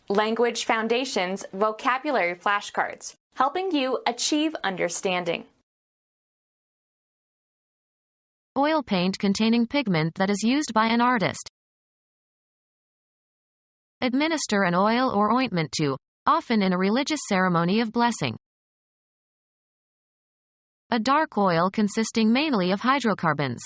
Language Foundations Vocabulary Flashcards, helping you achieve understanding. Oil paint containing pigment that is used by an artist. Administer an oil or ointment to, often in a religious ceremony of blessing. A dark oil consisting mainly of hydrocarbons.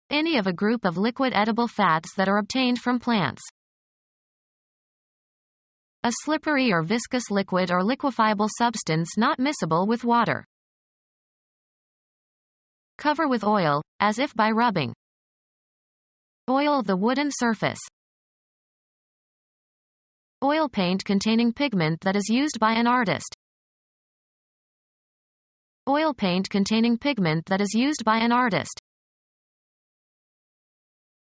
Any of a group of liquid edible fats that are obtained from plants. A slippery or viscous liquid or liquefiable substance not miscible with water. Cover with oil, as if by rubbing. Oil the wooden surface. Oil paint containing pigment that is used by an artist. Oil paint containing pigment that is used by an artist.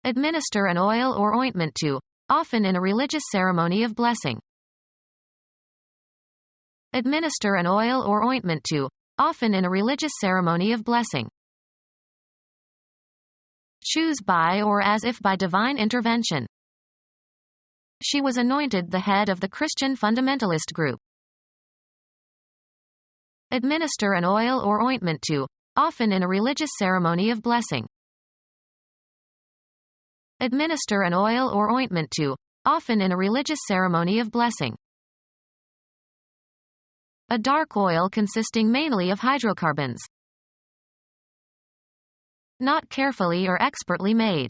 Administer an oil or ointment to, often in a religious ceremony of blessing. Administer an oil or ointment to, often in a religious ceremony of blessing. Choose by or as if by divine intervention. She was anointed the head of the Christian fundamentalist group. Administer an oil or ointment to, often in a religious ceremony of blessing. Administer an oil or ointment to, often in a religious ceremony of blessing. A dark oil consisting mainly of hydrocarbons. Not carefully or expertly made.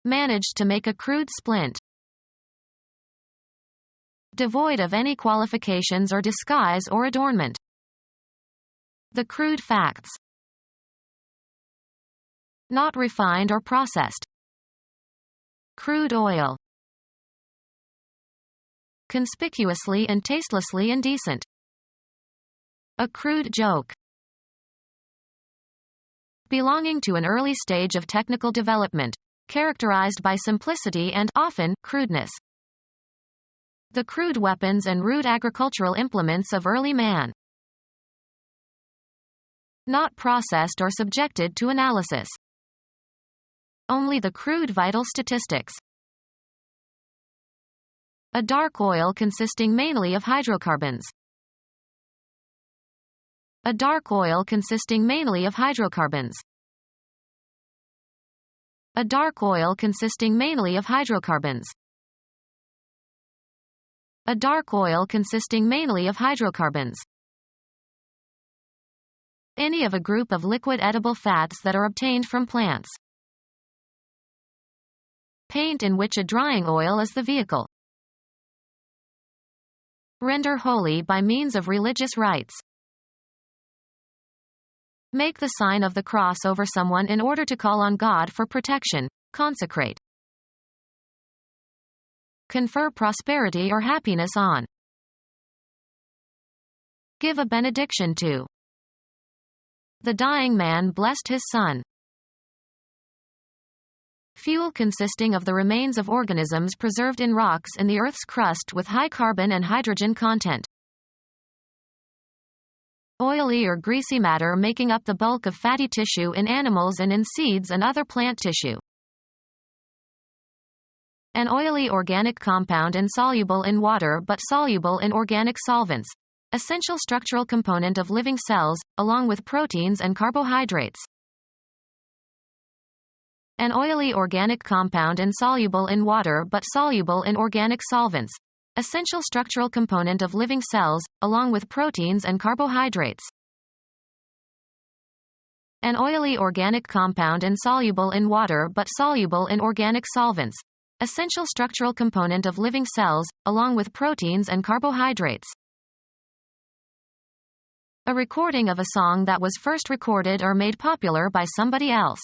Managed to make a crude splint. Devoid of any qualifications or disguise or adornment. The crude facts. Not refined or processed. Crude oil. Conspicuously and tastelessly indecent. A crude joke. Belonging to an early stage of technical development, characterized by simplicity and, often, crudeness. The crude weapons and rude agricultural implements of early man. Not processed or subjected to analysis. Only the crude vital statistics. A dark oil consisting mainly of hydrocarbons. A dark oil consisting mainly of hydrocarbons. A dark oil consisting mainly of hydrocarbons. A dark oil consisting mainly of hydrocarbons. Any of a group of liquid edible fats that are obtained from plants. Paint in which a drying oil is the vehicle. Render holy by means of religious rites. Make the sign of the cross over someone in order to call on God for protection. Consecrate. Confer prosperity or happiness on. Give a benediction to. The dying man blessed his son. Fuel consisting of the remains of organisms preserved in rocks in the Earth's crust with high carbon and hydrogen content. Oily or greasy matter making up the bulk of fatty tissue in animals and in seeds and other plant tissue. An oily organic compound insoluble in water but soluble in organic solvents. Essential structural component of living cells, along with proteins and carbohydrates. An oily organic compound insoluble in water but soluble in organic solvents. Essential structural component of living cells, along with proteins and carbohydrates. An oily organic compound insoluble in water but soluble in organic solvents. Essential structural component of living cells, along with proteins and carbohydrates. A recording of a song that was first recorded or made popular by somebody else.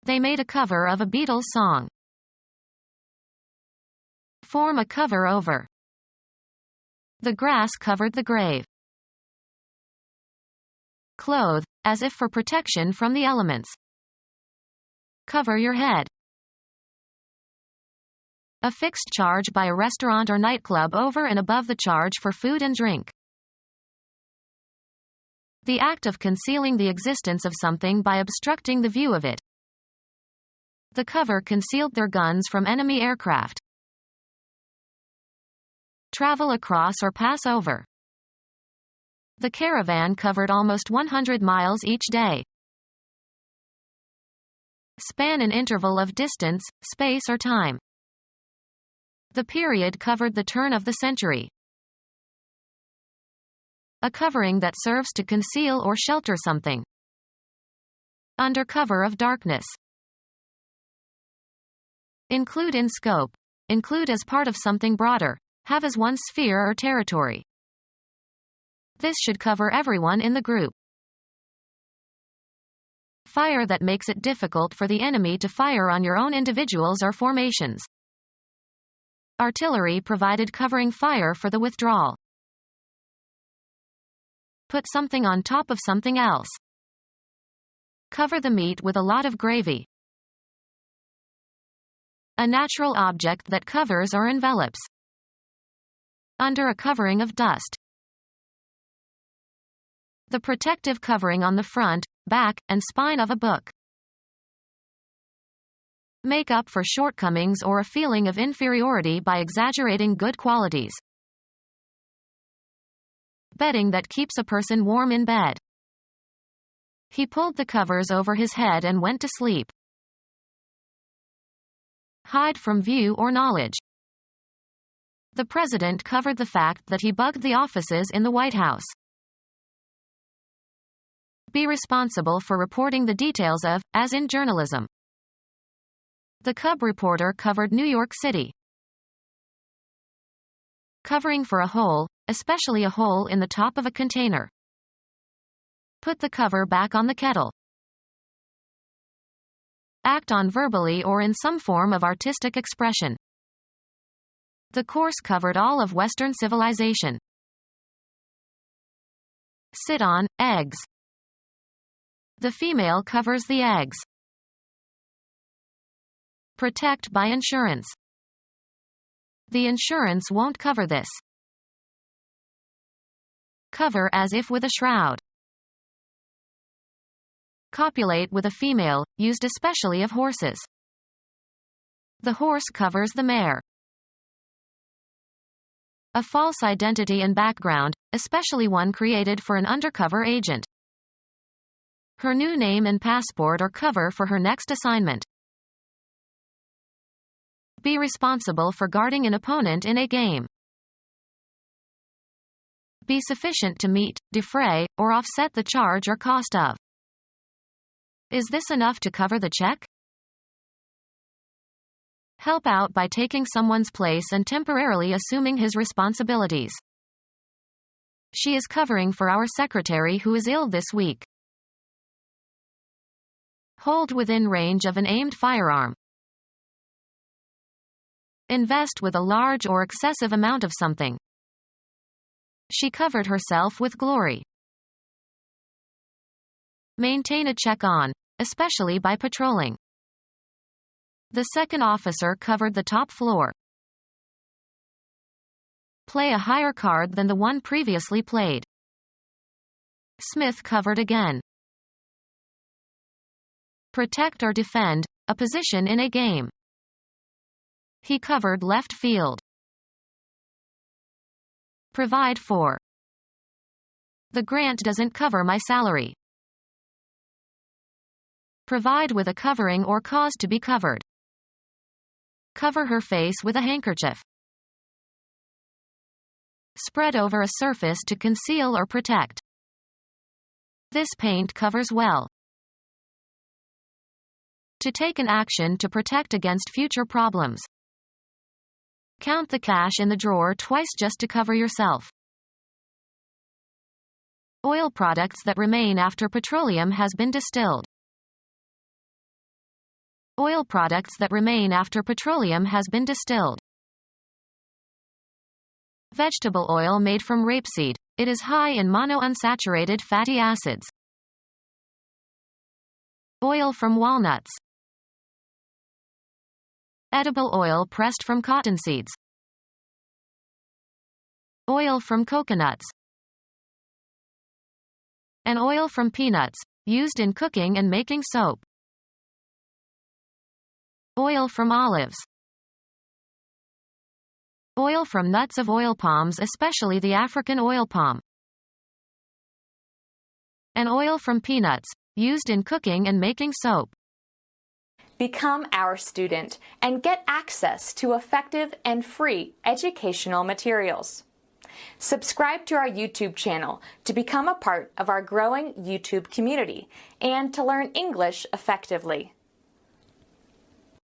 They made a cover of a Beatles song. Form a cover over. The grass covered the grave. Clothe, as if for protection from the elements. Cover your head. A fixed charge by a restaurant or nightclub over and above the charge for food and drink. The act of concealing the existence of something by obstructing the view of it. The cover concealed their guns from enemy aircraft. Travel across or pass over. The caravan covered almost 100 miles each day. Span an interval of distance, space or time. The period covered the turn of the century. A covering that serves to conceal or shelter something. Under cover of darkness. Include in scope. Include as part of something broader. Have as one sphere or territory. This should cover everyone in the group. Fire that makes it difficult for the enemy to fire on your own individuals or formations. Artillery provided covering fire for the withdrawal. Put something on top of something else. Cover the meat with a lot of gravy. A natural object that covers or envelops. Under a covering of dust. The protective covering on the front, back, and spine of a book. Make up for shortcomings or a feeling of inferiority by exaggerating good qualities. Bedding that keeps a person warm in bed. He pulled the covers over his head and went to sleep. Hide from view or knowledge. The president covered the fact that he bugged the offices in the White House. Be responsible for reporting the details of, as in journalism. The cub reporter covered New York City. Covering for a hole, especially a hole in the top of a container. Put the cover back on the kettle. Act on verbally or in some form of artistic expression. The course covered all of Western civilization. Sit on, eggs. The female covers the eggs. Protect by insurance. The insurance won't cover this. Cover as if with a shroud. Copulate with a female, used especially of horses. The horse covers the mare. A false identity and background, especially one created for an undercover agent. Her new name and passport or cover for her next assignment. Be responsible for guarding an opponent in a game. Be sufficient to meet, defray, or offset the charge or cost of. Is this enough to cover the check? Help out by taking someone's place and temporarily assuming his responsibilities. She is covering for our secretary who is ill this week. Hold within range of an aimed firearm. Invest with a large or excessive amount of something. She covered herself with glory. Maintain a check on, especially by patrolling. The second officer covered the top floor. Play a higher card than the one previously played. Smith covered again. Protect or defend, a position in a game. He covered left field. Provide for. The grant doesn't cover my salary. Provide with a covering or cause to be covered. Cover her face with a handkerchief. Spread over a surface to conceal or protect. This paint covers well. To take an action to protect against future problems. Count the cash in the drawer twice just to cover yourself. Oil products that remain after petroleum has been distilled. Oil products that remain after petroleum has been distilled. Vegetable oil made from rapeseed. It is high in monounsaturated fatty acids. Oil from walnuts. Edible oil pressed from cottonseeds. Oil from coconuts. And oil from peanuts, used in cooking and making soap. Oil from olives. Oil from nuts of oil palms, especially the African oil palm. And oil from peanuts, used in cooking and making soap. Become our student and get access to effective and free educational materials. Subscribe to our YouTube channel to become a part of our growing YouTube community and to learn English effectively.